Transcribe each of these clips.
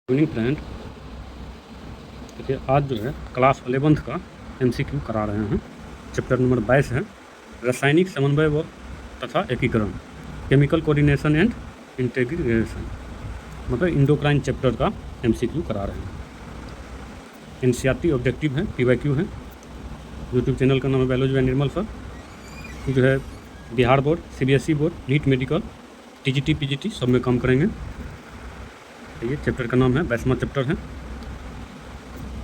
Evening friend, देखिए आज जो है क्लास 11th का एमसीक्यू करा रहे हैं। चैप्टर नंबर 22 है रासायनिक समन्वय व तथा एकीकरण, केमिकल कोऑर्डिनेशन एंड इंटीग्रेशन, मतलब इंडोक्राइन चैप्टर का एमसीक्यू करा रहे हैं। एनसीईआरटी ऑब्जेक्टिव है, पीवाईक्यू है। यूट्यूब चैनल का नाम है बायोलॉजी बाय निर्मल सर। जो है Bihar board, CBSE board, NEET medical, TGT PGT सब में काम करेंगे। ये चैप्टर का नाम है 22वां चैप्टर है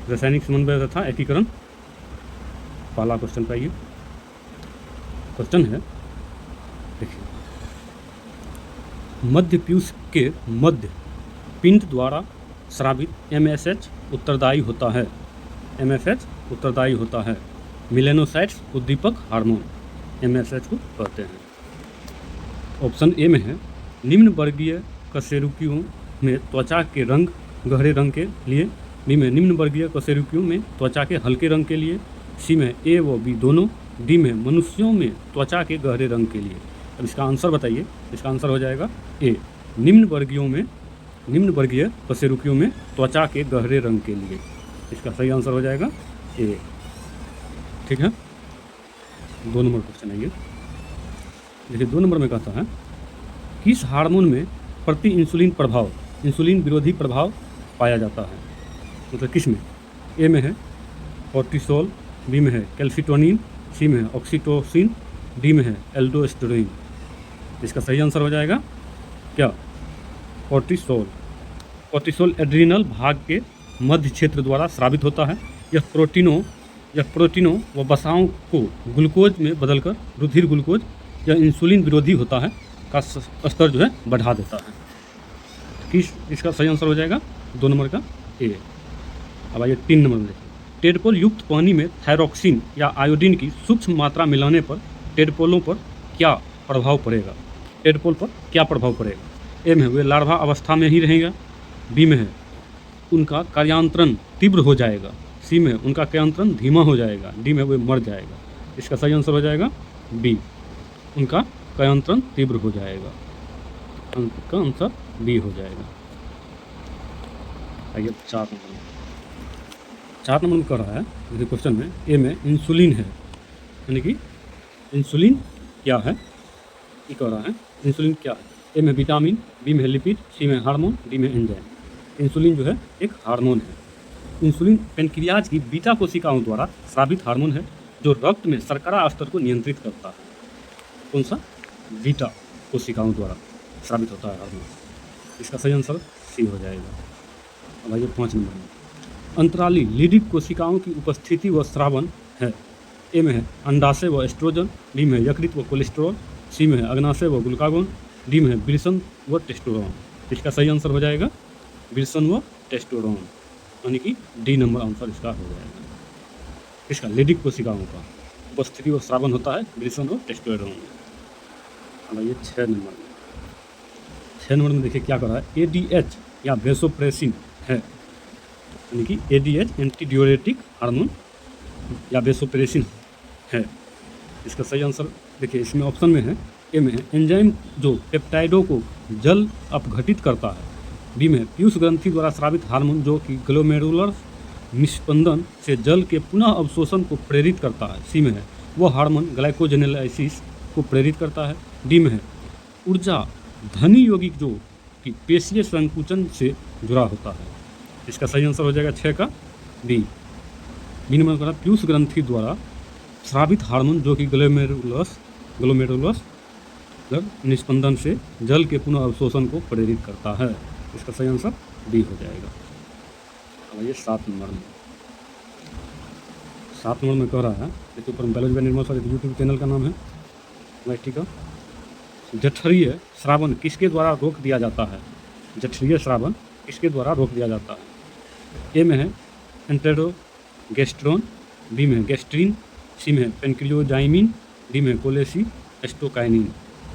रासायनिक समन्वय तथा एकीकरण। पहला क्वेश्चन पे आइए। क्वेश्चन है, देखिए, मध्य पीयूष के मध्य पिंड द्वारा स्रावित एमएसएच उत्तरदायी होता है। एमएसएच उत्तरदायी होता है मिलेनोसाइट्स उद्दीपक हार्मोन, एमएसएच को कहते हैं। ऑप्शन ए में है निम्न वर्गीय कशेरुकियों में त्वचा के रंग गहरे रंग के लिए, बी में निम्न वर्गीय कशेरुकियों में त्वचा के हल्के रंग के लिए, सी में ए व बी दोनों, डी में मनुष्यों में त्वचा के गहरे रंग के लिए। अब इसका आंसर बताइए। इसका आंसर हो जाएगा ए, निम्न वर्गीय कशेरुकियों में त्वचा के गहरे रंग के लिए। इसका सही आंसर हो जाएगा ए। ठीक है, 2 नंबर क्वेश्चन है ये। देखिए 2 नंबर में कहता है किस हार्मोन में प्रति इंसुलिन विरोधी प्रभाव पाया जाता है। मतलब किस में? ए में है कोर्टिसोल, बी में है कैल्सिटोनिन, सी में है ऑक्सीटोसिन, डी में है एल्डोस्टेरोन। इसका सही आंसर हो जाएगा क्या? कोर्टिसोल। कोर्टिसोल एड्रिनल भाग के मध्य क्षेत्र द्वारा स्रावित होता है। यह प्रोटीनों व वसाओं को ग्लूकोज में बदलकर रुधिर ग्लूकोज या इंसुलिन विरोधी होता है का स्तर जो है बढ़ा देता है। किस इसका सही आंसर हो जाएगा 2 नंबर का ए। अब आइए 3 नंबर में देखिए। टेडपोल युक्त पानी में थायरोक्सिन या आयोडीन की सूक्ष्म मात्रा मिलाने पर टेडपोलों पर क्या प्रभाव पड़ेगा? टेडपोल पर क्या प्रभाव पड़ेगा? ए में वे लार्वा अवस्था में ही रहेगा, बी में है उनका कार्यांतरण तीव्र हो जाएगा, सी में उनका कार्यांतरण धीमा हो जाएगा, डी में वे मर जाएगा। इसका सही आंसर हो जाएगा बी, उनका कार्यांतरण तीव्र हो जाएगा। का आंसर बी हो जाएगा। आइए 4 नंबर में कह रहा है जैसे क्वेश्चन में, ए में इंसुलिन है, यानी कि इंसुलिन क्या है ये कह रहा है। इंसुलिन क्या है? ए में विटामिन, बी में लिपिड, सी में हार्मोन, डी में एंजाइम। इंसुलिन जो है एक हार्मोन है। इंसुलिन पेनक्रियाज की बीटा कोशिकाओं द्वारा स्रावित हार्मोन है जो रक्त में शर्करा स्तर को नियंत्रित करता है। कौन सा? बीटा कोशिकाओं द्वारा स्रावित होता है हार्मोन। इसका सही आंसर सी हो जाएगा। अब आइए 5 नंबर में, अंतराली लीडिक कोशिकाओं की उपस्थिति व स्रावन है। ए में है अंडाशय व एस्ट्रोजन, बी में है यकृत व कोलेस्ट्रॉल, सी में है अग्नाशय व ग्लूकागोन, डी में है विल्सन व टेस्टोस्टेरोन। इसका सही आंसर हो जाएगा विल्सन व टेस्टोस्टेरोन, यानी कि डी नंबर आंसर इसका हो जाएगा। इसका लीडिक कोशिकाओं का उपस्थिति व स्रावन होता है विल्सन व टेस्टोस्टेरोन। अब आइए 6 नंबर में देखिए क्या कर रहा है। एडीएच या वेसोप्रेसिन है, यानी कि एडीएच एंटी डाययूरेटिक हार्मोन या वेसोप्रेसिन है। इसका सही आंसर देखिए इसमें ऑप्शन में है, ए में है एंजाइम जो पेप्टाइडों को जल अपघटित करता है, बी में पीयूष ग्रंथि द्वारा स्रावित हार्मोन जो कि ग्लोमेरुलर निस्पंदन से जल के पुनः अवशोषण को प्रेरित करता है, सी में है वो हार्मोन ग्लाइकोजेनेलाइसिस को प्रेरित करता है, डी में है ऊर्जा धनी यौगिक जो कि पेशीय संकुचन से जुड़ा होता है। इसका सही आंसर हो जाएगा 6 का बी नंबर का पीयूष ग्रंथि द्वारा स्रावित हार्मोन जो कि ग्लोमेरुलस निस्पंदन से जल के पुनः अवशोषण को प्रेरित करता है। इसका सही आंसर डी हो जाएगा। अब ये 7 नंबर में कह रहा है, देखिए ऊपर biology by Nirmal sir YouTube channel का नाम है वाइटी का। जठरीय श्रावण किसके द्वारा रोक दिया जाता है? जठरीय श्रावण किसके द्वारा रोक दिया जाता है? ए में है एंटेरोगेस्ट्रोन, बी में है गैस्ट्रीन, सी में है पेनक्रियोजाइमिन, डी में कोलेसी एस्टोकाइनिन।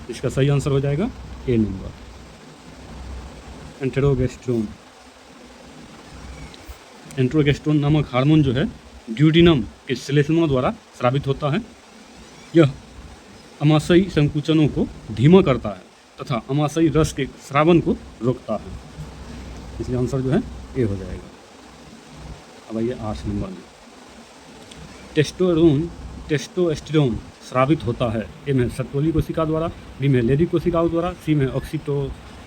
इसका सही आंसर हो जाएगा ए नंबर, एंटेरोगेस्ट्रोन। एंटेरोगेस्ट्रोन नामक हार्मोन जो है ड्यूडिनम के श्लेष्मा द्वारा स्रावित होता है। यह अमाशयी संकुचनों को धीमा करता है तथा अमाशयी रस के स्रावन को रोकता है। इसलिए आंसर जो है ए हो जाएगा। अब आइए 8 नंबर में, टेस्टोस्टेरोन स्रावित होता है। ए में सर्टोली कोशिका द्वारा, बी में लेडी कोशिकाओं द्वारा, सी में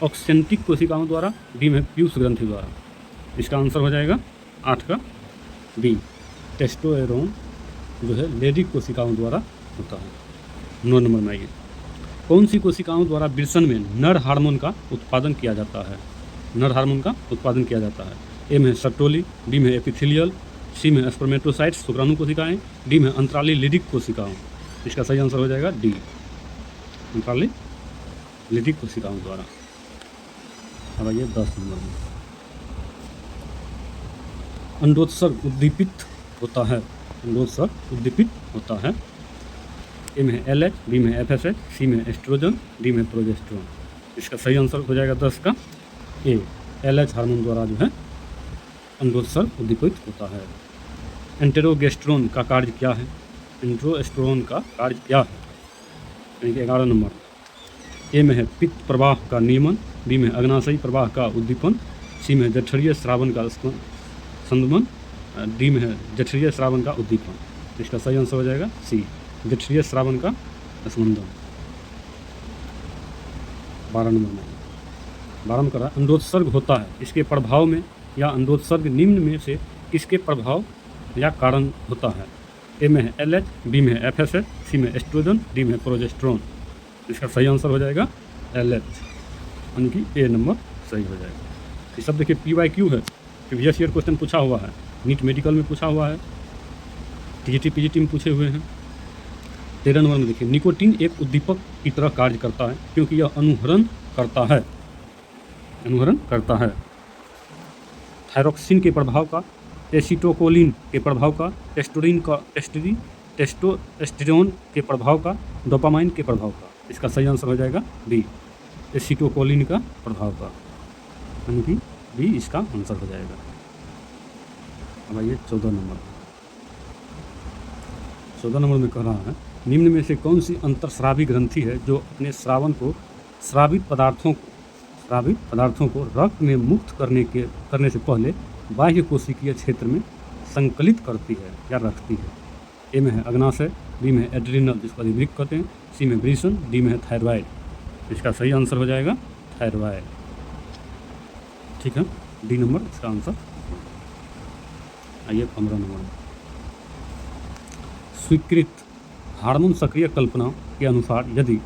ऑक्सेंटिक कोशिकाओं द्वारा, डी में पीयूष ग्रंथि द्वारा। इसका आंसर हो जाएगा 8 का बी, टेस्टोस्टेरोन जो है लेडी कोशिकाओं द्वारा होता है। 9 नंबर में आइए, कौन सी कोशिकाओं द्वारा वृषण में नर हार्मोन का उत्पादन किया जाता है? नर हार्मोन का उत्पादन किया जाता है। ए में सर्टोली, बी में एपिथेलियल, सी में स्पर्मेटोसाइट्स शुक्राणु कोशिकाएं, डी में अंतराली लिडिक कोशिकाओं। इसका सही आंसर हो जाएगा डी, अंतराली लिडिक कोशिकाओं द्वारा। अब आइए 10 नंबर में, अंडोत्सर्ग उद्दीपित होता है। अंडोत्सर्ग उद्दीपित होता है। ए में LH, बी में FSH, सी में एस्ट्रोजन, डी में प्रोजेस्टेरोन। इसका सही आंसर हो जाएगा 10 का ए, LH हार्मोन द्वारा जो है अंडोत्सर्ग उद्दीपित होता है। एंटेरोगेस्टेरोन का कार्य क्या है? एंटेरोगेस्टेरोन का कार्य क्या है? यानी कि 11 नंबर, ए में है पित्त प्रवाह का नियमन, बी में अग्नाशयी प्रवाह का उद्दीपन, सी में जठरीय श्रावण का संदमन, डी में है जठरीय श्रावण का उद्दीपन। इसका सही आंसर हो जाएगा सी, जठरीय श्रावण का स्पंदन। 12 नंबर में, 12 में करा अंडोत्सर्ग होता है, इसके प्रभाव में या अंडोत्सर्ग निम्न में से किसके प्रभाव या कारण होता है? ए में है LH, बी में है FSH, सी में एस्ट्रोजन, डी में प्रोजेस्टेरोन। इसका सही आंसर हो जाएगा LH, यानी कि ए नंबर सही हो जाएगा। ये सब देखिए PYQ है, प्रीवियस ईयर क्वेश्चन पूछा हुआ है, नीट मेडिकल में पूछा हुआ है, TGT PGT में पूछे हुए हैं। 13 नंबर में देखिए, निकोटीन एक उद्दीपक की तरह कार्य करता है क्योंकि यह अनुहरण करता है थायरोक्सिन के प्रभाव का, एसिटोकोलिन के प्रभाव का, टेस्टोस्टेरोन के प्रभाव का, डोपामाइन के प्रभाव का। इसका सही आंसर हो जाएगा बी, एसिटोकोलिन का प्रभाव का, यानी कि बी इसका आंसर हो जाएगा। अब आइए 14 नंबर, 14 नंबर में कह रहा है, निम्न में से कौन सी अंतरस्रावी ग्रंथि है जो अपने स्रावन को स्रावित पदार्थों को रक्त में मुक्त करने से पहले बाह्य कोशिकीय क्षेत्र में संकलित करती है या रखती है? ए में है अग्नाशय, बी में एड्रिनल जिसको अधिवृक्क कहते हैं, सी में वृषण, डी में है थायराइड। इसका सही आंसर हो जाएगा थायराइड। ठीक है, डी नंबर इसका आंसर। आइए 15 नंबर में, स्वीकृत हार्मोन सक्रिय कल्पना के अनुसार यदि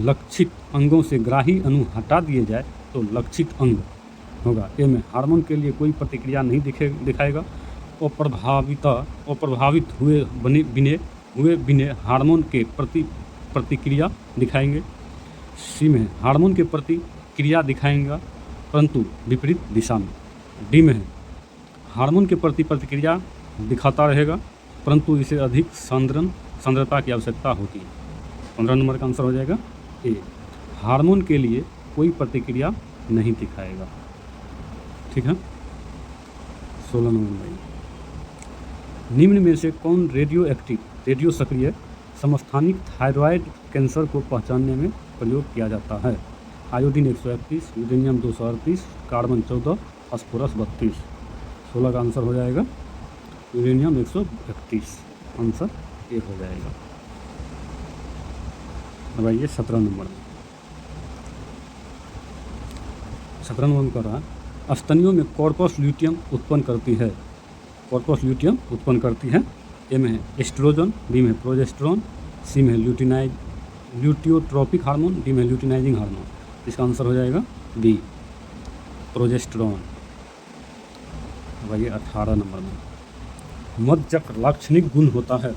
लक्षित अंगों से ग्राही अणु हटा दिए जाए तो लक्षित अंग होगा। ए में हार्मोन के लिए कोई प्रतिक्रिया नहीं दिखाएगा, अप्रभावित हुए बिने हार्मोन के प्रति प्रतिक्रिया दिखाएंगे। सी में हार्मोन के प्रति क्रिया दिखाएंगा परंतु विपरीत दिशा में। डी में है हार्मोन के प्रति प्रतिक्रिया दिखाता रहेगा परंतु इसे अधिक सांद्रता की आवश्यकता होती है। 15 नंबर का आंसर हो जाएगा ए, हार्मोन के लिए कोई प्रतिक्रिया नहीं दिखाएगा। ठीक है, 16 नंबर में, निम्न में से कौन रेडियो सक्रिय समस्थानिक थायराइड कैंसर को पहचानने में प्रयोग किया जाता है? Iodine 131, uranium 238, carbon 14, phosphorus 32। 16 का आंसर हो जाएगा यूरेनियम 131, आंसर ए हो जाएगा। अब आइए 17 नंबर में, 17 नंबर में कर रहा है, स्तनियों में कॉर्पस ल्यूटियम उत्पन्न करती है। कॉर्पस ल्यूटियम उत्पन्न करती है। ए में है एस्ट्रोजन, बी में प्रोजेस्टेरोन, सी में ल्यूटियोट्रोपिक हार्मोन, डी में ल्यूटिनाइजिंग हार्मोन। इसका आंसर हो जाएगा बी, प्रोजेस्टेरोन। अब आइए 18 नंबर में, मध्यचक्र लाक्षणिक गुण होता है।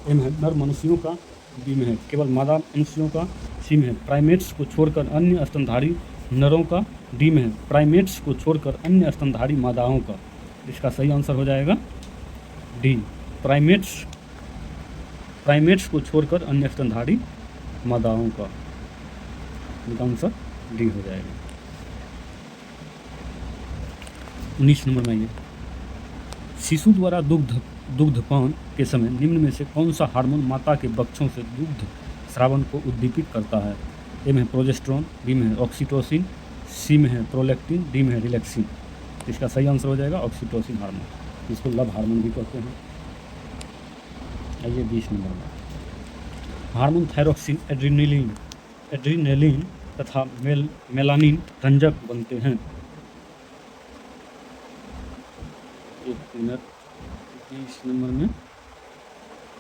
ए में है नर मनुष्यों का, बी में है केवल मादा मनुष्यों का, सी में है प्राइमेट्स को छोड़कर अन्य स्तनधारी नरों का, डी में है प्राइमेट्स को छोड़कर अन्य स्तनधारी मादाओं का। इसका सही आंसर हो जाएगा डी, प्राइमेट्स को छोड़कर अन्य स्तनधारी मादाओं का। इसका आंसर डी हो जाएगा। 19 नंबर में, ये शिशु द्वारा दुग्धपान के समय निम्न में से कौन सा हार्मोन माता के बच्चों से दुग्ध स्रावन को उद्दीपित करता है? ए में प्रोजेस्टेरोन, बी में ऑक्सीटोसिन, सी में है प्रोलैक्टिन, डी में है रिलैक्सिन। इसका सही आंसर हो जाएगा ऑक्सीटोसिन हार्मोन, जिसको लव हार्मोन भी कहते हैं। आइए 20 नंबर में, हार्मोन थायरोक्सिन, एड्रीनेलिन तथा मेलानिन रंजक बनते हैं। 1 मिनट, 20 नंबर में,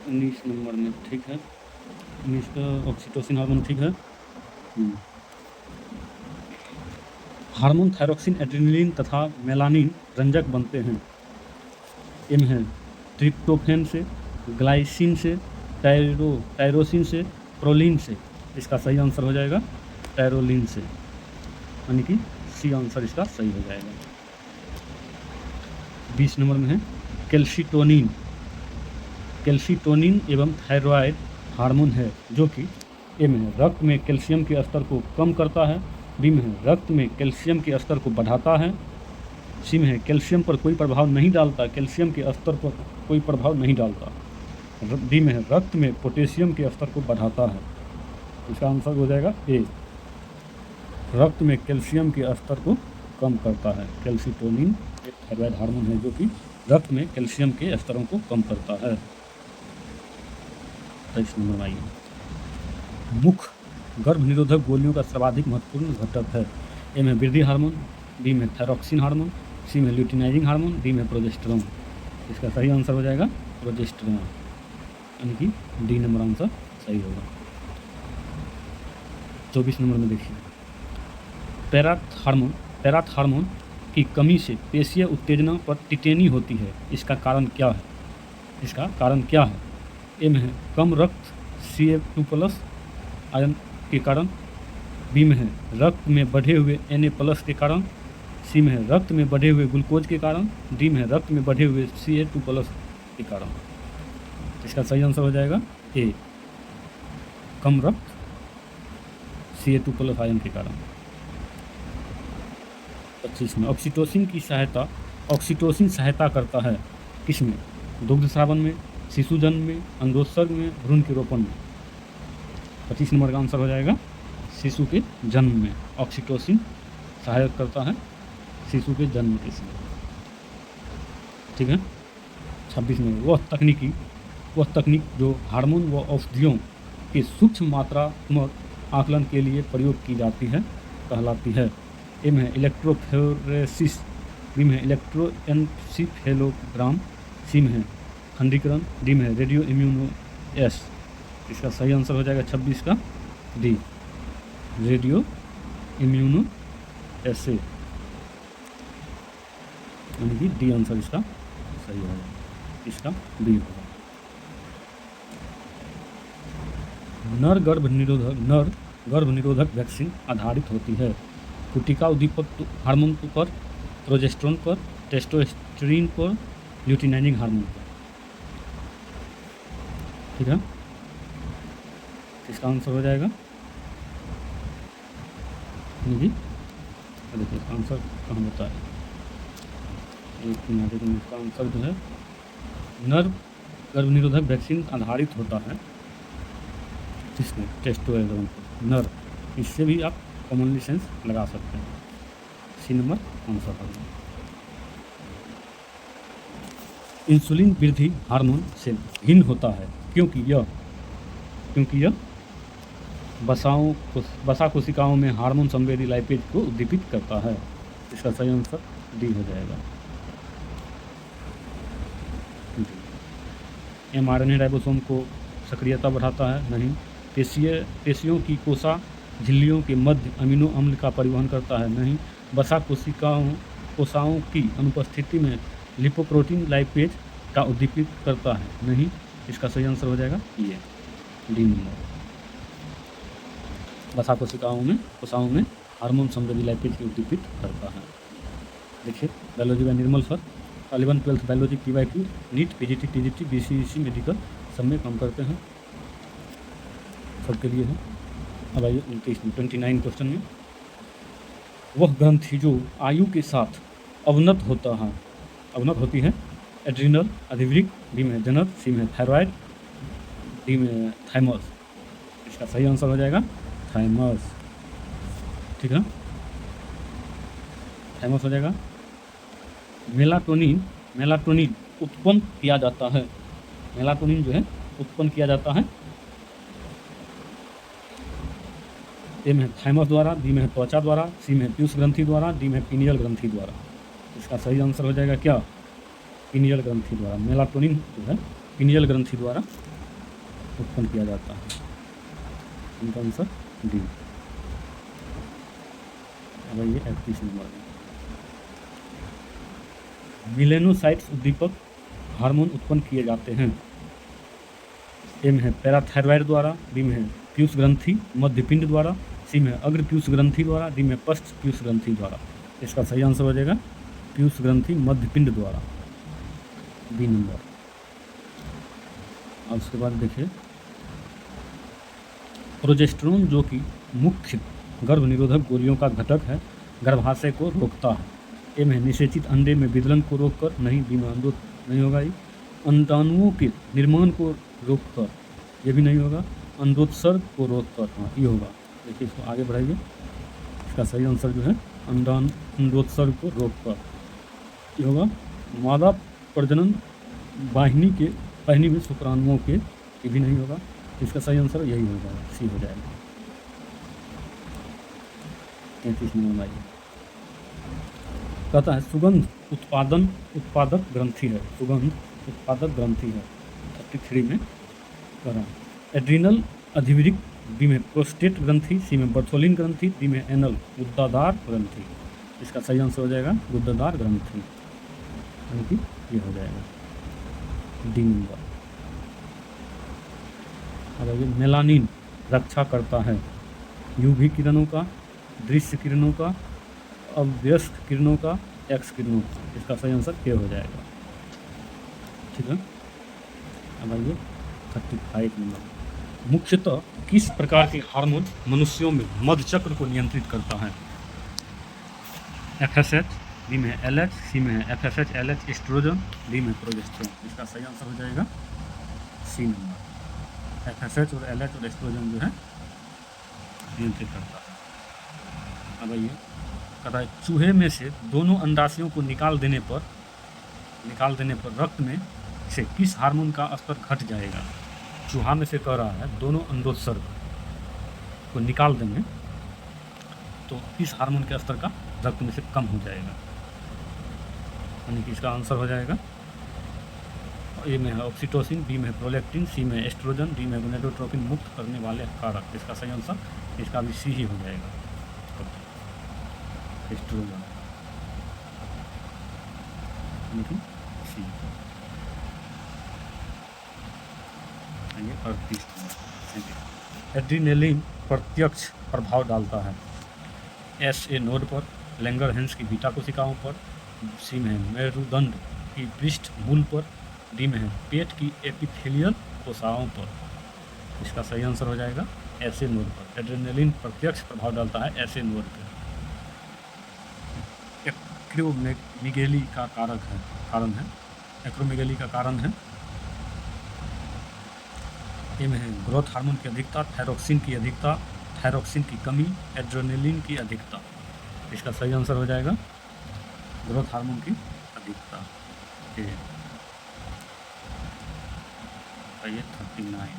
19 नंबर में, ठीक है 19 का ऑक्सीटोसिन हार्मोन, ठीक है। हार्मोन थायरोक्सिन, एड्रेनलिन तथा मेलानिन रंजक बनते हैं। एम है ट्रिप्टोफैन से, ग्लाइसिन से, टायरोसिन से, प्रोलिन से। इसका सही आंसर हो जाएगा टायरोलिन से, यानी कि सी आंसर इसका सही हो जाएगा। 20 नंबर में है कैल्शिटोनिन। कैल्शिटोनिन एवं थायराइड हार्मोन है जो कि ए में है रक्त में कैल्शियम के स्तर को कम करता है, बी में है रक्त में कैल्शियम के स्तर को बढ़ाता है, सी में है कैल्शियम पर कोई प्रभाव नहीं डालता, कैल्शियम के स्तर पर कोई प्रभाव नहीं डालता, डी में है रक्त में पोटेशियम के स्तर को बढ़ाता है। इसका आंसर हो जाएगा ए, रक्त में कैल्शियम के स्तर को कम करता है। कैल्शिटोनिन एक थायराइड हार्मोन है जो कि रक्त में कैल्शियम के स्तरों को कम करता है। 23 नंबर में आइए, मुख गर्भ निरोधक गोलियों का सर्वाधिक महत्वपूर्ण घटक है। ए में वृद्धि हार्मोन, बी में थायरॉक्सिन हार्मोन, सी में ल्यूटिनाइजिंग हार्मोन, डी में प्रोजेस्टेरोन। इसका सही आंसर हो जाएगा प्रोजेस्टेरोन, यानी कि डी नंबर आंसर सही होगा। 24 नंबर में देखिए, पैराथ हार्मोन की कमी से पेशीय उत्तेजना पर टिटेनी होती है। इसका कारण क्या है? इसका कारण क्या है? ए में है कम रक्त Ca2+ आयन के कारण, बी में है रक्त में बढ़े हुए Na+ के कारण, सी में है रक्त में बढ़े हुए ग्लूकोज के कारण, डी में है रक्त में बढ़े हुए Ca2+ के कारण। इसका सही आंसर हो जाएगा ए, कम रक्त Ca2+ आयन के कारण। 25 में, ऑक्सीटोसिन सहायता करता है किसमें? दुग्ध स्रावन में, शिशु जन्म में, अंडोत्सर्ग में, भ्रूण के रोपण में। 25 नंबर का आंसर हो जाएगा शिशु के जन्म में। ऑक्सीटोसिन सहायक करता है शिशु के जन्म के समय, ठीक है। 26 में, वह तकनीक जो हार्मोन व औषधियों के सूक्ष्म मात्रात्मक आकलन के लिए प्रयोग की जाती है कहलाती है। ए में इलेक्ट्रोफोरेसिस, बी में इलेक्ट्रोएन्सेफेलोग्राम, सी में खंडीकरण, डी में रेडियो इम्यूनोएस। इसका सही आंसर हो जाएगा 26 का डी, रेडियो इम्यूनोएसे, यानी कि डी आंसर इसका सही होगा, इसका डी होगा। नर गर्भ निरोधक वैक्सीन आधारित होती है कुटिका उद्दीपक हार्मोन पर, प्रोजेस्टेरोन पर, टेस्टोस्टेरोन पर, ल्यूटिनाइजिंग हार्मोन पर, ठीक है। इसका आंसर हो जाएगा, देखिए इसका आंसर कहाँ होता है, एक मिनट, इसका आंसर जो है नर गर्भ निरोधक वैक्सीन आधारित होता है इसमें टेस्टोस्टेरोन पर, नर। इससे भी आप कॉमनली सेंस लगा सकते हैं, सी नंबर आंसर होगा। इंसुलिन वृद्धि हार्मोन से भिन्न होता है क्योंकि यह वसा कोशिकाओं में हार्मोन संवेदी लाइपेज को उद्दीपित करता है। इसका सही आंसर डी हो जाएगा। mRNA राइबोसोम को सक्रियता बढ़ाता है? नहीं। पेशियों की कोशा झिल्लियों के मध्य अमीनो अम्ल का परिवहन करता है? नहीं। वसा कोशिकाओं की अनुपस्थिति में लिपोप्रोटीन लाइपेज का उद्दीपित करता है? नहीं। इसका सही आंसर हो जाएगा ये, डी नंबर। वसा कोशिकाओं में हार्मोन संवेदी लाइपेज को उद्दीपित करता है। देखिए, biology by Nirmal sir, 11 12 biology PYQ, NEET, PGT, TGT, BCEC medical सब में काम करते हैं, सबके लिए है। अब आइए 29 क्वेश्चन में, वह ग्रंथि जो आयु के साथ अवनत होती है, एड्रिनल, अधिवृक्क, बी में जनक, सी में थायराइड, डी में थाइमस। इसका सही आंसर हो जाएगा थाइमस, ठीक है। थाइमस हो जाएगा। मेलाटोनिन, मेलाटोनिन उत्पन्न किया जाता है, मेलाटोनिन जो है उत्पन्न किया जाता है, ए में है थाइमस द्वारा, बी में है त्वचा द्वारा, सी में है पीयूष ग्रंथि द्वारा, डी में है पीनियल ग्रंथि द्वारा। इसका सही आंसर हो जाएगा क्या? पीनियल ग्रंथि द्वारा। मेलाटोनिन जो है पीनियल ग्रंथि द्वारा उत्पन्न किया जाता है। इनका आंसर डी। अब ये 31 नंबर में मिलेनोसाइट्स उद्दीपक हार्मोन उत्पन्न किए जाते हैं। ए में है पैराथायरॉयड द्वारा, बी में है पीयूष ग्रंथि मध्यपिंड द्वारा, सी में अग्र पीयूष ग्रंथि द्वारा, डी में पश्च पीयूष ग्रंथि द्वारा। इसका सही आंसर हो जाएगा पीयूष ग्रंथि मध्यपिंड द्वारा, बी नंबर। और उसके बाद देखिए प्रोजेस्टेरोन जो कि मुख्य गर्भ निरोधक गोलियों का घटक है, गर्भाशय को रोकता है। ए में निषेचित अंडे में विदलन को रोककर, नहीं, बी में अंडों नहीं होगा, ये अंडाणुओं के निर्माण को रोककर, ये भी नहीं होगा, अंडोत्सर्ग को रोककर, हाँ ये होगा। देखिए इसको आगे बढ़ाइए, इसका सही आंसर जो है अंडोत्सर्ग को रोककर, ये होगा। मादा प्रजनन वाहिनी में शुक्राणुओं के, ये भी नहीं होगा। इसका सही आंसर यही हो जाएगा, सी हो जाएगा। 33 नंबर आइए, कहता है सुगंध उत्पादक ग्रंथि है, सुगंध उत्पादक ग्रंथि है। 33 में कह रहा है एड्रिनल अधिवृक्क, बी में प्रोस्टेट ग्रंथि, सी में बर्थोलिन ग्रंथि, डी में एनल गुद्दादार ग्रंथि। इसका सही आंसर हो जाएगा गुद्दादार ग्रंथि, यानी कि ये हो जाएगा डी नंबर। अब ये मेलानिन रक्षा करता है यूवी किरणों का, दृश्य किरणों का, अव्यस्क किरणों का, एक्स किरणों का। इसका सही आंसर क्या हो जाएगा? ठीक है। अब आइए 35 नंबर, मुख्यतः किस प्रकार के हार्मोन मनुष्यों में मधुचक्र को नियंत्रित करता है? FSH, बी में LH, सी में FSH LH एस्ट्रोजन, डी में प्रोजेस्टेरोन। इसका सही आंसर हो जाएगा सी नंबर। FSH और LH और एस्ट्रोजन जो है नियंत्रित करता है। अब आइए कहता है चूहे में से दोनों अंडाशयों को निकाल देने पर रक्त में से किस हार्मोन का स्तर घट जाएगा? चूहा में से कह रहा है दोनों अंडोत्सर्ग को निकाल देंगे तो किस हार्मोन के स्तर का रक्त में से कम हो जाएगा, यानी कि इसका आंसर हो जाएगा ए में है ऑक्सीटोसिन, बी में प्रोलैक्टिन, सी में एस्ट्रोजन, डी में गोनेडोट्रोपिन मुक्त करने वाले कारक। इसका सही आंसर इसका भी सी ही हो जाएगा, एस्ट्रोजन, यानी कि सी। आइए 38 एड्रीनेलिन प्रत्यक्ष प्रभाव डालता है SA नोड पर, लैंगरहैंस की बीटा कोशिकाओं पर, सी में मेरुदंड की पृष्ठ मूल पर, डी में है पेट की एपिथेलियल कोशिकाओं पर। इसका सही आंसर हो जाएगा SA नोड पर। एड्रेनालिन प्रत्यक्ष प्रभाव डालता है SA नोड पर। एक्रोमेगेली का कारण है एक्रोमेगेली का कारण है ए में है ग्रोथ हार्मोन की अधिकता, थायरोक्सिन की अधिकता, थायरोक्सिन की कमी, एड्रेनालिन की अधिकता। इसका सही आंसर हो जाएगा ग्रोथ हार्मोन की अधिकता। आइए 39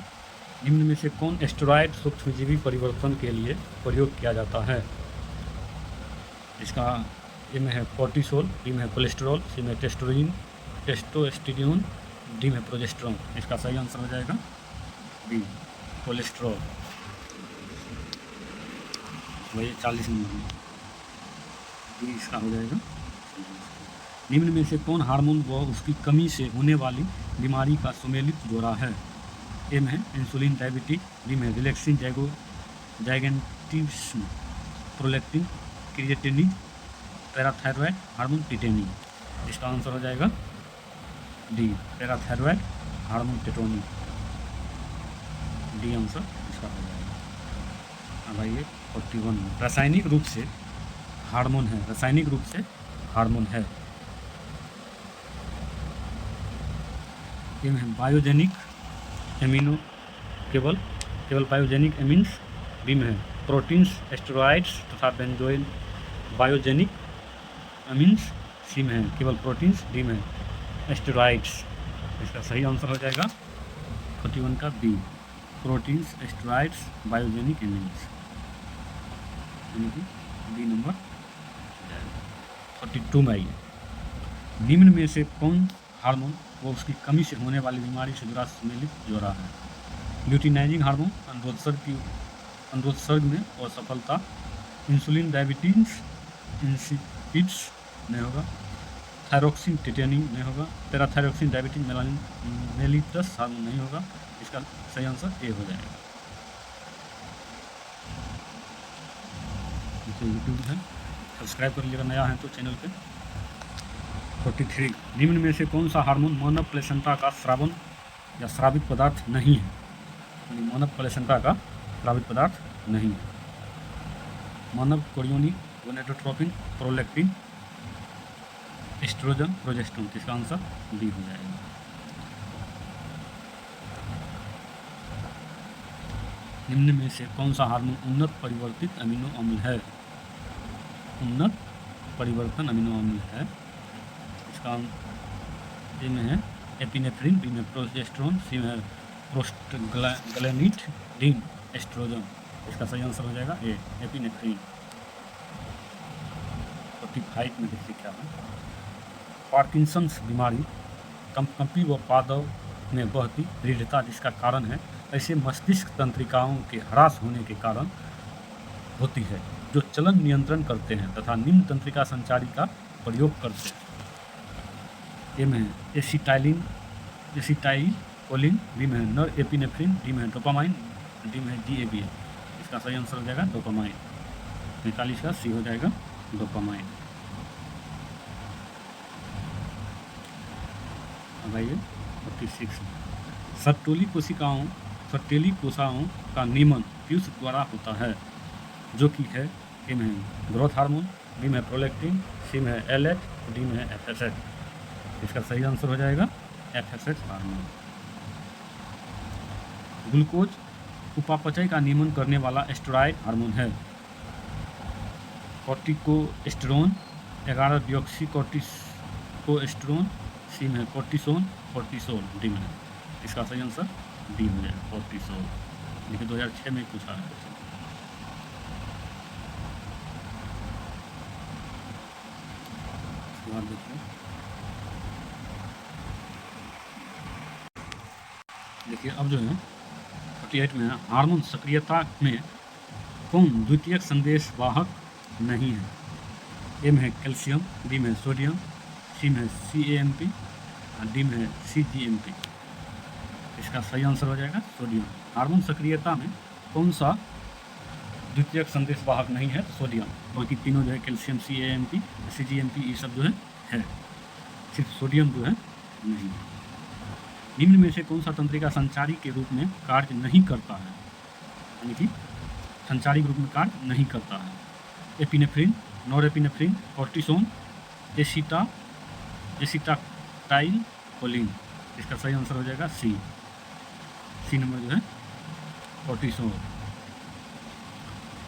निम्न में से कौन एस्टेरॉयड सूक्ष्मजीवी परिवर्तन के लिए प्रयोग किया जाता है? इसका ए में है कोर्टिसोल, बी में है कोलेस्टेरॉल, सी में टेस्टोस्टेरोन, डी में प्रोजेस्टेरोन। इसका सही आंसर हो जाएगा बी कोलेस्टेरॉल। वही 40 नंबर डी इसका हो जाएगा। निम्न में से कौन हार्मोन व उसकी कमी से होने वाली बीमारी का सुमेलित जोड़ा है? ए में इंसुलिन डायबिटिक, बी में relaxin gigantism, prolactin, creatinine, parathyroid hormone tetany. इसका आंसर हो जाएगा D parathyroid hormone tetany, D answer इसका हो जाएगा। अब आइए 41 रासायनिक रूप से हार्मोन है ये में बायोजेनिक एमिनो केवल बायोजेनिक एमिन्स, बी में है प्रोटीन्स, एस्टेरॉइड्स तथा बेंजोइल बायोजेनिक अमीन्स, सी में है केवल प्रोटीन्स, डी में एस्टेरॉइड्स। इसका सही आंसर हो जाएगा 41 का B, proteins, steroids, biogenic amines, यानी कि बी नंबर 42 में आइए। निम्न में से कौन हार्मोन वो उसकी कमी से होने वाली बीमारी से जुड़ा सम्मिलित जोड़ा है? ल्यूटिनाइजिंग हार्मोन अंडोत्सर्ग में असफलता, इंसुलिन डायबिटीज इंसिपिड्स नहीं होगा, थायरोक्सिन टिटेनी नहीं होगा, पैराथायरोक्सिन डायबिटीज मेलिटस हार्मोन नहीं होगा। इसका सही आंसर ए हो जाएगा। यूट्यूब है, सब्सक्राइब कर लीजिएगा नया है तो चैनल पे। 43 निम्न में से कौन सा हार्मोन मानव प्लेसेंटा का स्रावन या स्रावित पदार्थ नहीं है? मानव प्लेसेंटा का स्रावित पदार्थ नहीं है। मानव chorionic, gonadotropin, prolactin, estrogen, progesterone. इसका आंसर डी हो जाएगा। निम्न में से कौन सा हार्मोन उन्नत परिवर्तित अमीनो अम्ल है? उन्नत परिवर्तन अमीनो अम्ल है। इसका ए में है एपिनेफ्रिन, बी में प्रोजेस्टेरोन, सी में प्रोस्टाग्लैंडिन, एस्ट्रोजन। इसका सही आंसर हो जाएगा ए, एपिनेफ्रिन। 45 में देखिए क्या है। पार्किंसंस बीमारी कंपकंपी व पादव में बहती दृढ़ता जिसका कारण है, ऐसे मस्तिष्क तंत्रिकाओं के ह्रास होने के कारण होती है जो चलन नियंत्रण करते हैं तथा निम्न तंत्रिका संचारी का प्रयोग करते हैं। ए में है एसिटाइलकोलिन, बी में है नर एपिनेफ्रिन, डी में है डोपामाइन, डी में है GABA। इसका सही आंसर हो जाएगा डोपामाइन। 45 का सी हो जाएगा डोपामाइन। अब आइए 46 सर्टोली कोशिकाओं का नियमन पीयूष द्वारा होता है, जो कि है ए में ग्रोथ हार्मोन, बी में प्रोलैक्टिन, सी में LH, डी में FSH। इसका सही आंसर हो जाएगा FSH हार्मोन। ग्लूकोज उपापचय का नियमन करने वाला स्टेरॉयड हार्मोन है। कॉर्टिकोस्टेरोन, 11 डिऑक्सी कॉर्टिकोस्टेरोन, सी में कॉर्टिसोन, कॉर्टिसोल, डी में। इसका सही आंसर डी हो जाएगा कॉर्टिसोल। देखिए 2006 में पूछा है। देखिए अब जो है 48 में है, हार्मोन सक्रियता में कौन द्वितीयक संदेश वाहक नहीं है? ए में है कैल्शियम, बी में सोडियम, सी में CAMP, डी में CGMP। इसका सही आंसर हो जाएगा सोडियम। हार्मोन सक्रियता में कौन सा द्वितीयक संदेश वाहक नहीं है? सोडियम। बाकी तीनों जो है कैल्शियम, CAMP, CGMP ये सब जो है सिर्फ सोडियम जो है नहीं। निम्न में से कौन सा तंत्रिका संचारी के रूप में कार्य नहीं करता है, यानी कि संचारी के रूप में कार्य नहीं करता है? Epinephrine, norepinephrine, cortisone, acetylcholine. इसका सही आंसर हो जाएगा सी नंबर जो है कॉर्टिसोन।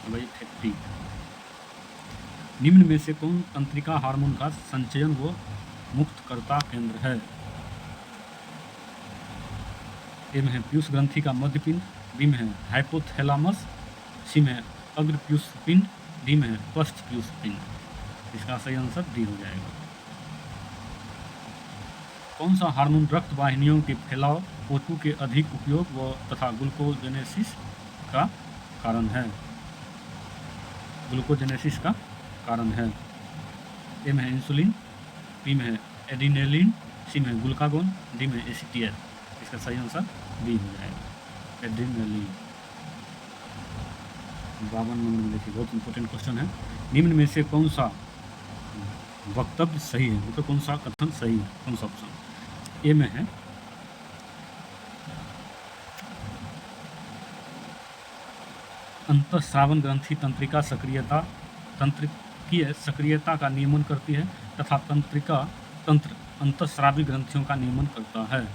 भाई 50 निम्न में से कौन तंत्रिका हार्मोन का संचयन व मुक्तकर्ता केंद्र है? ए में है पीयूष ग्रंथि का मध्यपिंड, बी में है हाइपोथैलामस, सी में है अग्र पीयूष पिंड, डी में है पश्च पीयूष पिंड। इसका सही आंसर डी हो जाएगा। कौन सा हार्मोन रक्त वाहिनियों के फैलाव, O2 के अधिक उपयोग व तथा ग्लूकोजेनेसिस का कारण है? ग्लूकोजेनेसिस का कारण है। ए में है इंसुलिन, बी में है एडिनेलिन, सी में ग्लूकागोन, डी में ACTH। इसका सही आंसर बी हो जाएगा एड्रेनलिन। 52 नंबर में देखिए बहुत इंपॉर्टेंट क्वेश्चन है। निम्न में से कौन सा वक्तव्य सही है, मतलब कौन सा कथन सही है? कौन सा ऑप्शन? ए में है अंतःस्रावन ग्रंथि तंत्रिका तंत्रिकीय सक्रियता का नियमन करती है तथा तंत्र अंतःस्रावी ग्रंथियों का नियमन करता है।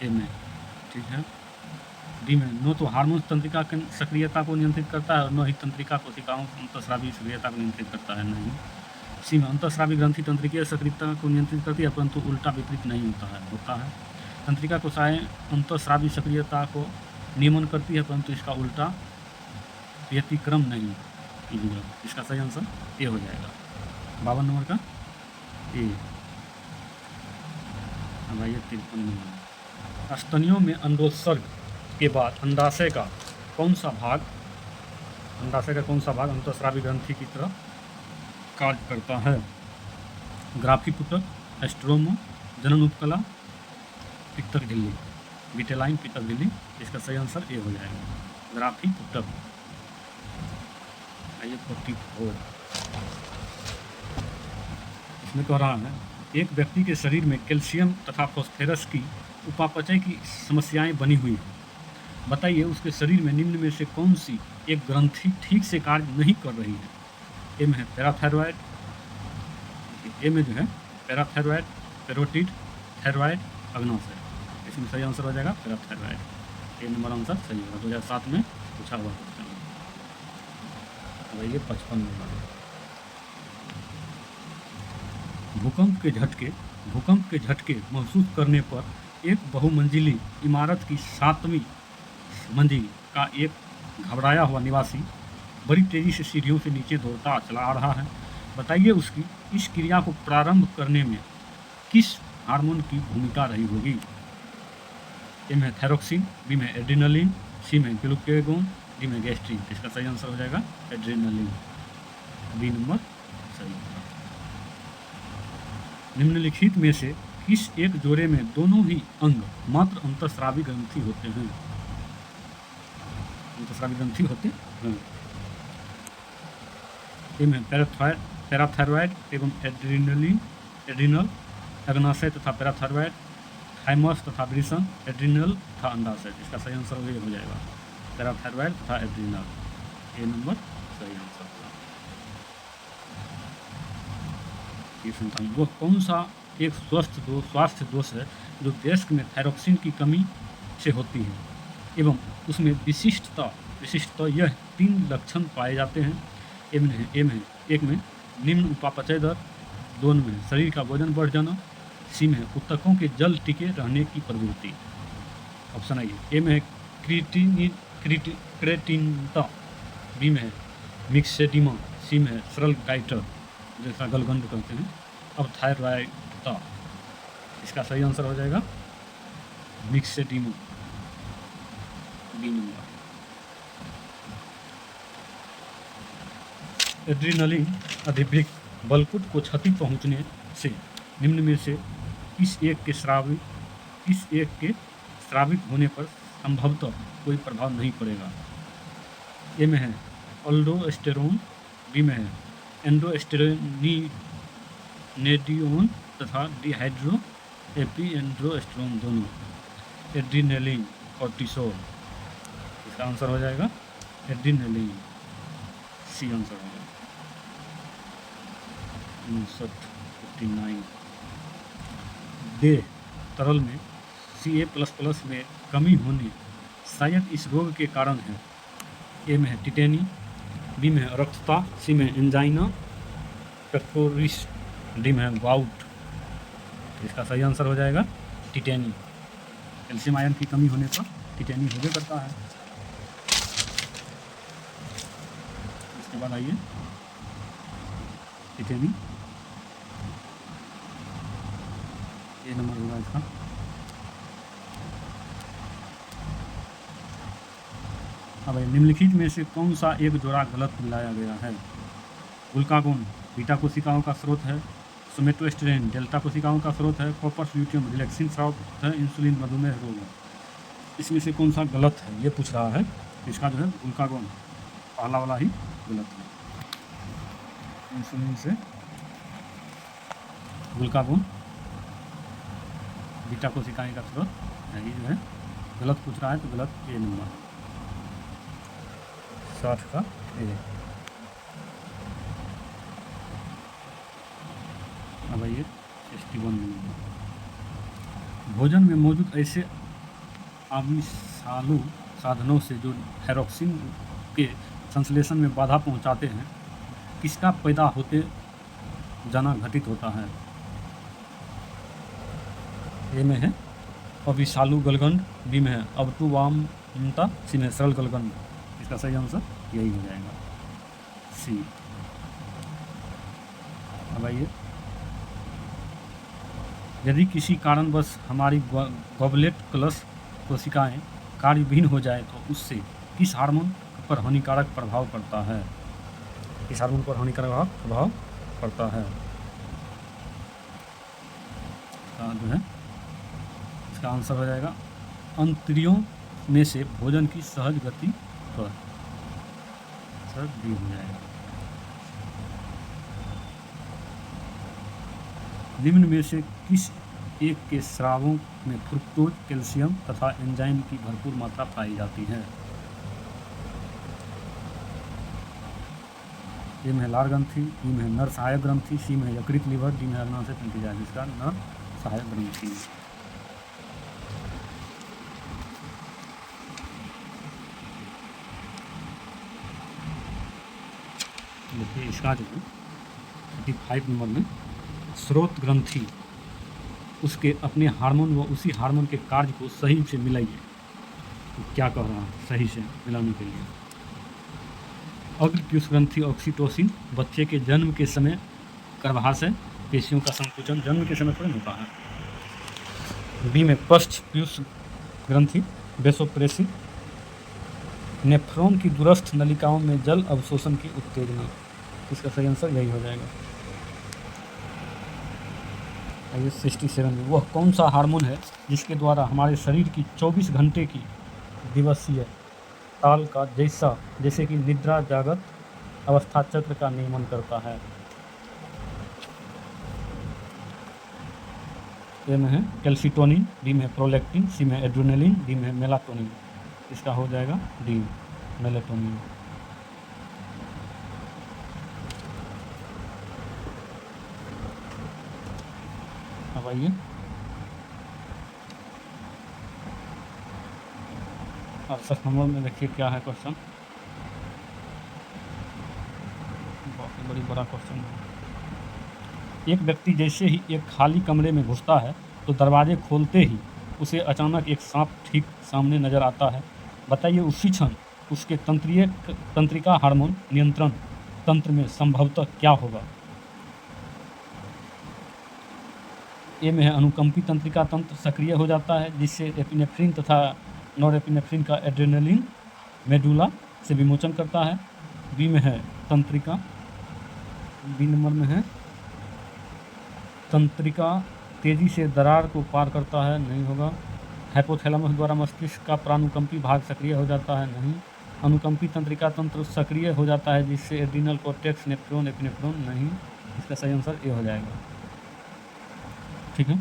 ए में ठीक है। डी में नो तो हार्मोन तंत्रिका की सक्रियता को नियंत्रित करता है और न ही तंत्रिका कोशिकाओं अंतःस्रावी सक्रियता को नियंत्रित करता है। नहीं। सी में अंतःस्रावी ग्रंथि तंत्रिकीय सक्रियता को नियंत्रित करती है, परंतु उल्टा विपरीत नहीं होता है। तंत्रिका कोशिकाएं अंतःस्रावी सक्रियता को नियमन करती है, परंतु इसका उल्टा व्यतिक्रम नहीं कीजिएगा। इसका सही आंसर ए हो जाएगा। 52 नंबर का ए। अब आइए 53 नंबर। स्तनियों में अंडोत्सर्ग के बाद अंडाशय का कौन सा भाग अंतःस्रावी ग्रंथि की तरह कार्य करता है? ग्राफी पुटक, एस्ट्रोमा, जनन उपकला, पित्तक झिल्ली, विटेलाइन पित्तक झिल्ली। इसका सही आंसर ए हो जाएगा, ग्राफी पुटक। आइए 44। इसमें कह रहा है एक व्यक्ति के शरीर में कैल्शियम तथा फॉस्फोरस की उपापचय की समस्याएं बनी हुई हैं। बताइए उसके शरीर में निम्न में से कौन सी एक ग्रंथि ठीक से कार्य नहीं कर रही है? ए में है पैराथायरॉयड, ए में जो है पैराथायरॉयड, पैरोटिड, थायरॉयड, अग्नाशय। इसमें सही आंसर हो जाएगा पैराथायरॉयड। ए नंबर आंसर सही होगा। 2007 में पूछा हुआ क्वेश्चन। ये 55 नंबर। भूकंप के झटके महसूस करने पर एक बहुमंजिली इमारत की 7वीं मंजिल का एक घबराया हुआ निवासी बड़ी तेजी से सीढ़ियों से नीचे दौड़ता चला आ रहा है। बताइए उसकी इस क्रिया को प्रारंभ करने में किस हार्मोन की भूमिका रही होगी? ए में थायरोक्सिन, बी में एड्रेनालिन, सी में ग्लूकागोन, डी में गैस्ट्रिन। इसका सही आंसर हो जाएगा एड्रेनालिन। बी नंबर सही होगा। निम्नलिखित में से किस एक जोड़े में दोनों ही अंग मात्र अंतःस्रावी ग्रंथि होते हैं? अंतःस्रावी ग्रंथि होते हैं। ए में पैराथायरॉयड एवं एड्रिनल, अग्नाशय तथा पैराथायरॉयड, थाइमस तथा ब्रिसन, एड्रिनल तथा अंडाशय। इसका सही आंसर हो जाएगा पैराथायरॉयड तथा एड्रिनल। ए नंबर सही आंसर होगा। वह कौन सा एक स्वास्थ्य दोष है जो वयस्क में थायरोक्सिन की कमी से होती है एवं उसमें विशिष्टतः यह 3 लक्षण पाए जाते हैं? एक में निम्न उपापचय दर, 2 में शरीर का वजन बढ़ जाना, सी में ऊतकों के जल टिके रहने की प्रवृत्ति। ऑप्शन आइए। ए में है क्रेटिनता, बी में है मिक्सेडिमा, सी में है सरल गाइटर जैसा गलगंड कहते हैं, अब थायरॉयडता। इसका सही आंसर हो जाएगा मिक्सेडिमा, बी नंबर। एड्रेनालिन अधिवृक्क बलकुट को क्षति पहुंचने से निम्न में से किस एक के स्रावित होने पर संभवतः कोई प्रभाव नहीं पड़ेगा? ए में है अल्डोस्टेरोन, बी में है एंडोस्टेरोनिडियोन तथा डिहाइड्रो एपीएंड्रोस्टेरोन दोनों, एड्रीनलिन, कोर्टिसोल। इसका आंसर हो जाएगा एड्रीनलिन, सी आंसर होगा। 59 देह तरल में Ca++ में कमी होने शायद इस रोग के कारण है। ए में है टिटेनी, बी में है रक्तता, सी में एंजाइना पेक्टोरिस, डी में है गाउट। इसका सही आंसर हो जाएगा टिटेनी। कैल्शियम आयन की कमी होने पर टिटेनी हो करता है। इसके बाद आइए टिटेनी, ये नंबर होगा इसका। अब निम्नलिखित में से कौन सा एक जोड़ा गलत मिलाया गया है? ग्लूकागोन बीटा कोशिकाओं का स्रोत है, सोमेटोस्टेरोन डेल्टा कोशिकाओं का स्रोत है, कॉपर ल्यूटियम रिलैक्सिन स्रोत है, इंसुलिन मधुमेह रोग है। इसमें से कौन सा गलत है ये पूछ रहा है। इसका जो है ग्लूकागोन पहला वाला ही गलत है। इंसुलिन से ग्लूकागोन बीटा कोशिकाएं का स्रोत है, ये जो है गलत पूछ रहा है तो गलत। ए नंबर 60 का ए। अब आइए 61 नंबर। भोजन में मौजूद ऐसे आविषालु साधनों से जो थायरोक्सिन के संश्लेषण में बाधा पहुंचाते हैं, किसका पैदा होते जाना घटित होता है। ए में है अविशालु गलगंड, बी में है अवतुवामता, सी में सरल गलगंड। इसका सही आंसर यही हो जाएगा, सी। अब आइए, यदि किसी कारणवश हमारी गॉबलेट क्लस कोशिकाएं कार्यविहीन हो जाए तो उससे किस हार्मोन पर हानिकारक प्रभाव पड़ता है? किस हार्मोन पर हानिकारक प्रभाव पड़ता है? जो है इसका आंसर हो जाएगा अंतरियों में से भोजन की सहज गति पर। सर डी हो जाएगा। निम्न में से किस एक के स्रावों में फ्रुक्टोज, कैल्शियम तथा एंजाइम की भरपूर मात्रा पाई जाती है? ए में है लार ग्रंथि, बी में है नर सहायक ग्रंथि, सी में है यकृत लीवर, डी में है अग्नाशय तंत्रिका। जिसका नर सहायक ग्रंथि। देखिए इसका जो है 35 नंबर में स्रोत ग्रंथि उसके अपने हार्मोन व उसी हार्मोन के कार्य को सही से मिलाइए। तो क्या कह रहा है सही से मिलाने के लिए? अग्रपीयूष ग्रंथि ऑक्सीटोसिन बच्चे के जन्म के समय गर्भाशय पेशियों का संकुचन जन्म के समय थोड़ी होता है। बी में पश्च पीयूष ग्रंथि वेसोप्रेसिन नेफ्रॉन की दूरस्थ नलिकाओं में जल अवशोषण की उत्तेजना। इसका सही आंसर यही हो जाएगा। आइए 67 में, वह कौन सा हार्मोन है जिसके द्वारा हमारे शरीर की 24 घंटे की दिवसीय ताल का जैसे कि निद्रा जागत अवस्था चक्र का नियमन करता है? ए में है कैल्सिटोनिन, बी में है प्रोलैक्टिन, सी में एड्रेनलिन, डी में है मेलाटोनिन। इसका हो जाएगा डी मेलाटोनिन। अब आइए अब 68 नंबर में देखिए क्या है क्वेश्चन। बहुत बड़ी बड़ा क्वेश्चन है। एक व्यक्ति जैसे ही एक खाली कमरे में घुसता है तो दरवाजे खोलते ही उसे अचानक एक सांप ठीक सामने नजर आता है। बताइए उसी क्षण उसके तंत्रिका हार्मोन नियंत्रण तंत्र में संभवतः क्या होगा? ए में है अनुकंपी तंत्रिका तंत्र सक्रिय हो जाता है जिससे एपिनेफ्रिन तथा नॉरएपिनेफ्रिन का एड्रेनलिन मेडुला से विमोचन करता है। बी में है तंत्रिका, बी नंबर में है तंत्रिका तेजी से दरार को पार करता है, नहीं होगा। हाइपोथैलेमस द्वारा मस्तिष्क का प्रानुकंपी भाग सक्रिय हो जाता है, नहीं। अनुकंपी तंत्रिका तंत्र सक्रिय हो जाता है जिससे एड्रिनल कॉर्टेक्स नेफ्रॉन एपिनेफ्रॉन, नहीं। इसका सही आंसर ए हो जाएगा। ठीक है,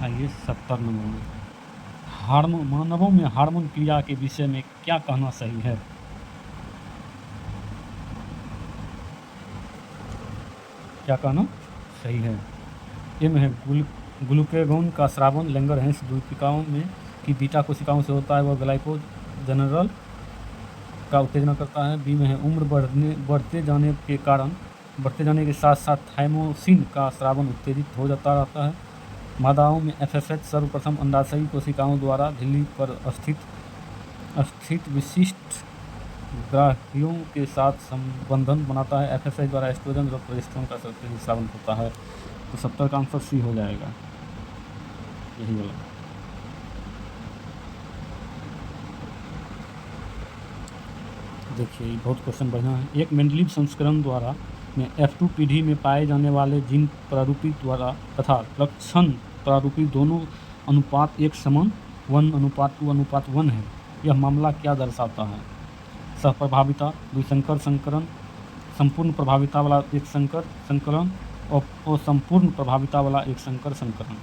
आइए 70 नंबर में हार्मोन मानवों में हार्मोन क्रिया के विषय में क्या कहना सही है? क्या कहना सही है? ए में है ग्लूकेगोन का स्रावन लैंगरहैंस द्वीपिकाओं में की बीटा कोशिकाओं से होता है, वह ग्लाइकोजनरल का उत्तेजना करता है। बी में है उम्र बढ़ते जाने के साथ साथ थाइमोसिन का स्रावन उत्तेजित हो जाता रहता है। मादाओं में एफएसएच सर्वप्रथम अंडाशयी कोशिकाओं द्वारा झिल्ली पर स्थित विशिष्ट ग्राहियों के साथ संबंधन बनाता है। एफएसएच द्वारा एस्ट्रोजन और प्रोजेस्टेरोन का स्रावन होता है। तो 70 का आंसर सी हो जाएगा, यही वाला। देखिए बहुत क्वेश्चन बढ़िया है। एक मेंडलीव संस्करण द्वारा में F2 पीढ़ी में पाए जाने वाले जीन प्रारूपी द्वारा तथा लक्षण प्रारूपी दोनों अनुपात एक समान 1:2:1 है। यह मामला क्या दर्शाता है? सहप्रभाविता, द्विसंकर संकरण, संपूर्ण प्रभाविता वाला एक संकरण और संपूर्ण प्रभाविता वाला एक संकरण।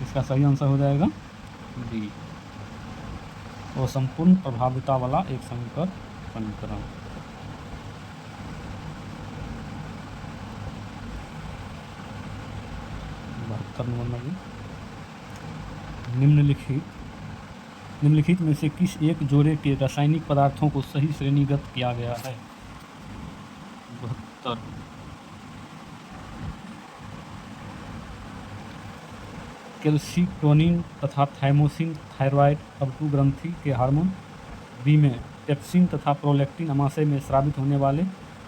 इसका सही आंसर हो जाएगा डी, और संपूर्ण प्रभाविता वाला एक संकरण। 72 नंबर में निम्नलिखित में से किस एक जोड़े के रासायनिक पदार्थों को सही श्रेणीगत किया गया है? 78। कैल्सिटोनिन तथा थाइमोसिन थायराइड अब2 ग्रंथि के हार्मोन। बी में पेप्सिन तथा प्रोलैक्टिन अमाशय में स्रावित होने वाले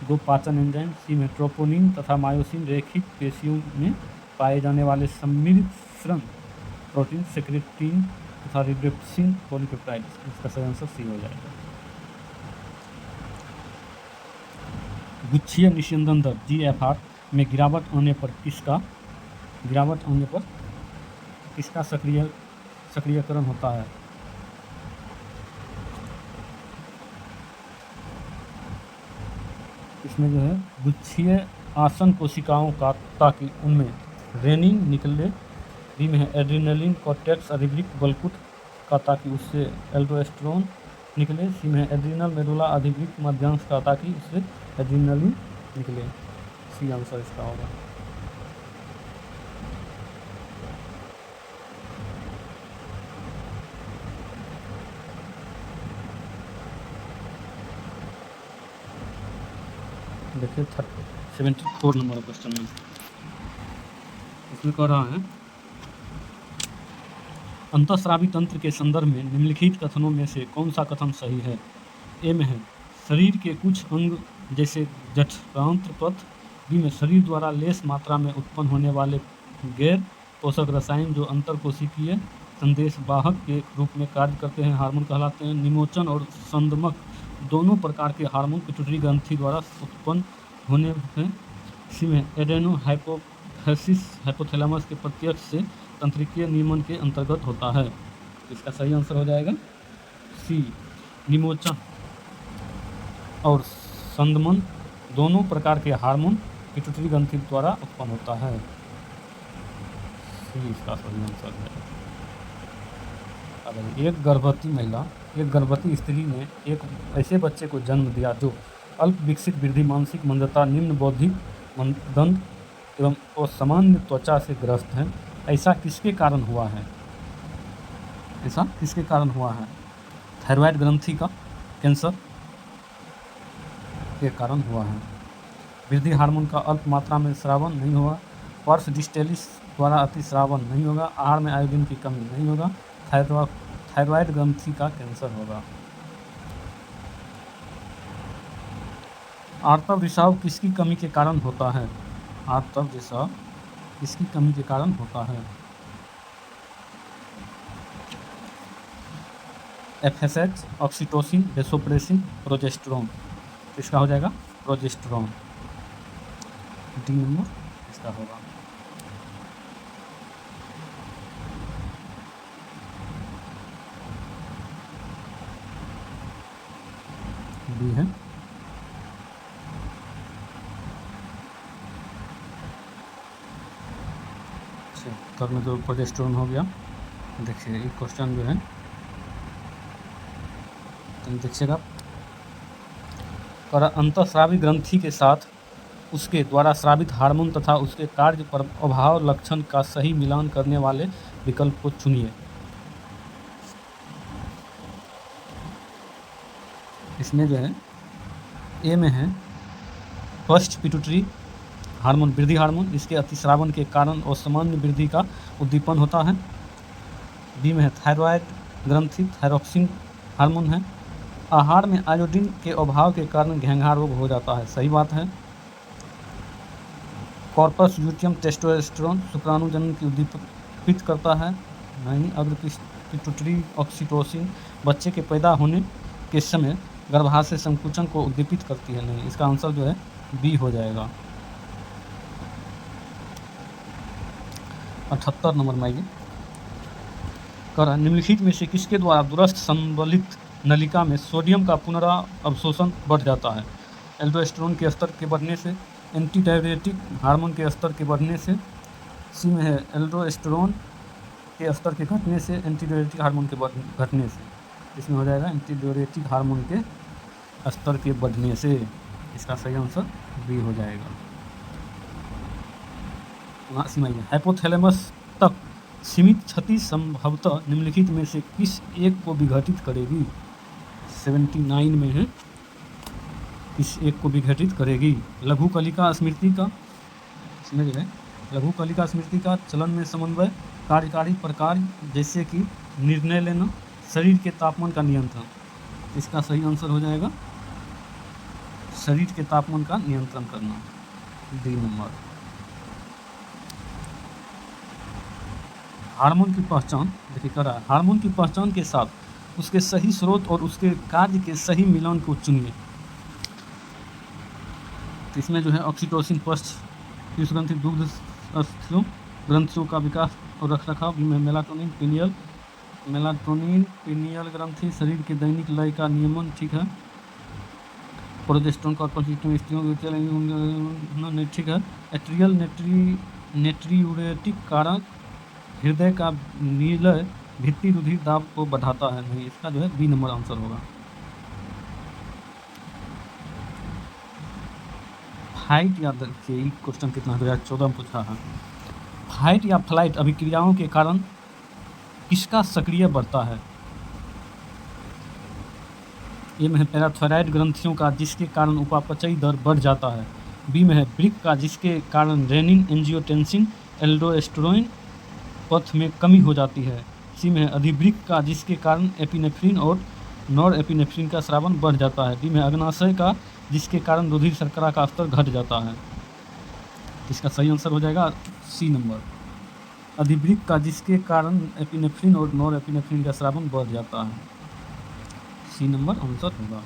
2 पाचन एंजाइम। सी में ट्रोपोनिन तथा मायोसिन रेखित पेशियों में पाए जाने वाले सम्मिश्रण प्रोटीन सेक्रेटिन तथा रिडोप्सिन पॉलीपेप्टाइड। इसका सही आंसर सी हो जाएगा। गुच्छीय निस्यंदन दर GFR में गिरावट आने पर किसका सक्रियकरण होता है? इसमें जो है गुच्छीय आसन कोशिकाओं का, ताकि उनमें रेनिन निकले। बी में है एड्रेनलिन कॉर्टेक्स अधिवृक्क बलकुट का, ताकि उससे एल्डोस्टेरोन निकले। सी में है एड्रीनल मेडुला अधिवृक्क मध्यांश का, ताकि उससे एड्रीनलिन निकले। सी आंसर इसका होगा। देखिए 74 नंबर क्वेश्चन में इसमें कह रहा है, अंतःस्रावी तंत्र के संदर्भ में निम्नलिखित कथनों में से कौन सा कथन सही है? ए में है शरीर के कुछ अंग जैसे जठरांत्र पथ। बी में शरीर द्वारा लेस मात्रा में उत्पन्न होने वाले गैर पोषक रसायन जो अंतरकोशिकीय संदेश वाहक के रूप में कार्य करते हैं हार्मोन कहलाते हैं। निमोचन और संदमक दोनों प्रकार के हार्मोन पिट्यूटरी ग्रंथि द्वारा उत्पन्न होने हैं। सी में एडेनो हाइपोफिसिस हाइपोथैलेमस के प्रत्यक्ष से तंत्रिकीय नियमन के अंतर्गत होता है। इसका सही आंसर हो जाएगा सी। निमोचन और संदमन दोनों प्रकार के हार्मोन पिट्यूटरी ग्रंथि द्वारा उत्पन्न होता है। सी इसका सही आंसर है। अब एक गर्भवती स्त्री ने एक ऐसे बच्चे को जन्म दिया जो अल्प विकसित वृद्धि, मानसिक मंदता, निम्न बौद्धिक मानदंड एवं असामान्य त्वचा से ग्रस्त है। ऐसा किसके कारण हुआ है? थायराइड ग्रंथि का कैंसर के कारण हुआ है। वृद्धि हार्मोन का अल्प मात्रा में स्रावन नहीं हुआ। पर्स डिस्टेलिस द्वारा अतिस्रावन नहीं होगा। आहार में आयोडीन की कमी नहीं होगा। थायराइड ग्रंथि का कैंसर होगा। आर्तव रिसाव किसकी कमी के कारण होता है? आर्तव रिसाव किसकी कमी के कारण होता है? FSH, oxytocin, vasopressin, progesterone. इसका हो जाएगा प्रोजेस्टेरोन। डी नंबर इसका होगा। डी है। उत्तर में जो प्रोजेस्टेरोन हो गया। देखिए ये क्वेश्चन जो है तो देखिएगा, अंतःस्रावी ग्रंथि के साथ उसके द्वारा स्रावित हार्मोन तथा उसके कार्य पर अभाव लक्षण का सही मिलान करने वाले विकल्प को चुनिए। इसमें जो है ए में है फर्स्ट पिट्यूटरी हार्मोन, वृद्धि हार्मोन, इसके अतिस्रावन के कारण असामान्य वृद्धि का उद्दीपन होता है। बी में है थायराइड ग्रंथि, थायरोक्सिन हार्मोन है। आहार में आयोडीन के अभाव के कारण घेंघा रोग हो जाता है। सही बात है। कॉर्पस ल्यूटियम टेस्टोस्टेरोन शुक्राणुजनन की उद्दीपित करता है। नहीं। अग्र पिट्यूटरी ऑक्सीटोसिन बच्चे के पैदा होने के समय गर्भाशय संकुचन को उद्दीपित करती है। नहीं। इसका आंसर जो है बी हो जाएगा। 78 नंबर में आइए। निम्नलिखित में से किसके द्वारा दूरस्थ संबलित नलिका में सोडियम का पुनरावशोषण बढ़ जाता है? एल्डोस्टेरोन के स्तर के बढ़ने से, एंटीडायरेटिक हार्मोन के स्तर के बढ़ने से। सी में है एल्डोस्टेरोन के स्तर के घटने से, एंटीडायरेटिक हार्मोन के घटने से। इसमें हो जाएगा एंटीडायरेटिक हार्मोन के स्तर के बढ़ने से। इसका सही आंसर बी हो जाएगा। हाइपोथैलेमस तक सीमित क्षति संभवतः निम्नलिखित में से किस एक को विघटित करेगी? 79 में है इस एक को विघटित करेगी। लघु कलिका स्मृति का, इसमें जो है लघु कलिका स्मृति का चलन में समन्वय, कार्यकारी प्रकार जैसे कि निर्णय लेना, शरीर के तापमान का नियंत्रण। इसका सही आंसर हो जाएगा शरीर के तापमान का नियंत्रण करना, डी नंबर। हार्मोन की पहचान, देखिए कर रहा है, हार्मोन की पहचान के साथ उसके सही स्रोत और उसके कार्य के सही मिलान को चुनिए। तो इसमें जो है ऑक्सीटोसिन पश्च ग्रंथि दुग्ध ग्रंथियों का विकास और रखरखाव, मेलाटोनिन पीनियल ग्रंथि शरीर के दैनिक लय का नियमन, ठीक है। प्रोजेस्टेरोन का स्त्रियों के ठीक है। एट्रियल नेट्रियूरेटिक कारक हृदय का निलय भित्ति रुधिर दाब को बढ़ाता है, नहीं, इसका जो है बी नंबर आंसर होगा। फाइट या देखिए क्वेश्चन कितना 2014 में पूछा है। फाइट या फ्लाइट अभिक्रियाओं के कारण किसका सक्रिय बढ़ता है? ए में है पैराथायरॉयड ग्रंथियों का जिसके कारण उपापचयी दर बढ़ जाता है। बी में है ब्रिक का जिसके कारण रेनिन एंजियोटेंसिन एल्डोस्टेरोन पथ में कमी हो जाती है। सी में है अधिब्रिक का जिसके कारण एपिनेफ्रिन और नॉर एपिनेफ्रिन का स्रावन बढ़ जाता है। डी में अग्नाशय का जिसके कारण रुधिर शर्करा का स्तर घट जाता है। इसका सही आंसर हो जाएगा सी नंबर, अधिब्रिक का जिसके कारण एपिनेफ्रिन और नॉर एपिनेफ्रिन का स्रावन बढ़ जाता है, सी नंबर आंसर होगा।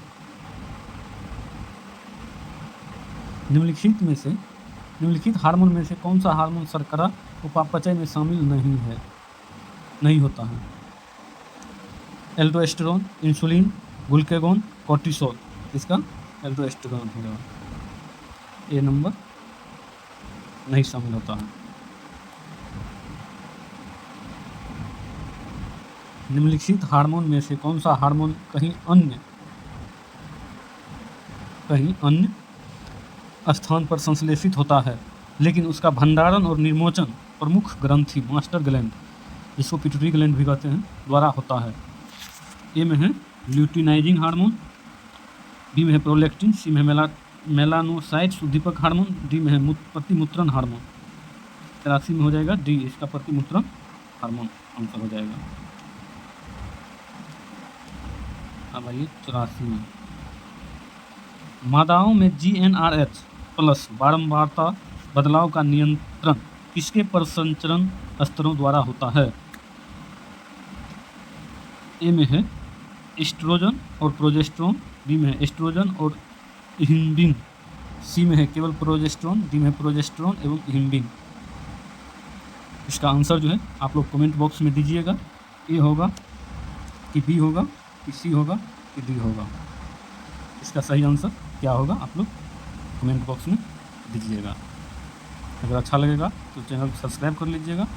निम्नलिखित हार्मोन में से कौन सा हार्मोन शर्करा उपापचय में शामिल नहीं होता है? Aldosterone, insulin, glucagon, cortisol. इसका एल्डोस्टेरोन होगा, ए नंबर नहीं शामिल होता है। निम्नलिखित हार्मोन में से कौन सा हार्मोन कहीं अन्य स्थान पर संश्लेषित होता है लेकिन उसका भंडारण और निर्मोचन प्रमुख ग्रंथि मास्टर ग्लैंड, जिसको पिट्यूटरी ग्लैंड भी कहते हैं, द्वारा होता है? ए में है ल्यूटिनाइजिंग हार्मोन, बी में है प्रोलेक्टिन, सी में है मेलानोसाइट्स उद्दीपक हार्मोन, डी में है प्रतिमूत्रण हार्मोन। 83 में हो जाएगा डी, इसका प्रतिमूत्रण हार्मोन आंसर हो जाएगा। अब आइए 84 में, मादाओं में GnRH प्लस बारंबारता बदलाव का नियंत्रण किसके प्रसंचरण स्तरों द्वारा होता है? ए में है एस्ट्रोजन और प्रोजेस्टेरोन, बी में है एस्ट्रोजन और हिम्बिन, सी में है केवल प्रोजेस्टेरोन, डी में प्रोजेस्टेरोन एवं हिम्बिन। इसका आंसर जो है आप लोग कमेंट बॉक्स में दीजिएगा, ए होगा कि बी होगा कि सी होगा कि डी होगा। इसका सही आंसर क्या होगा आप लोग कमेंट बॉक्स में दीजिएगा। अगर अच्छा लगेगा तो चैनल को सब्सक्राइब कर लीजिएगा।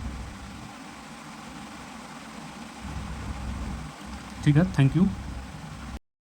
ठीक है, थैंक यू।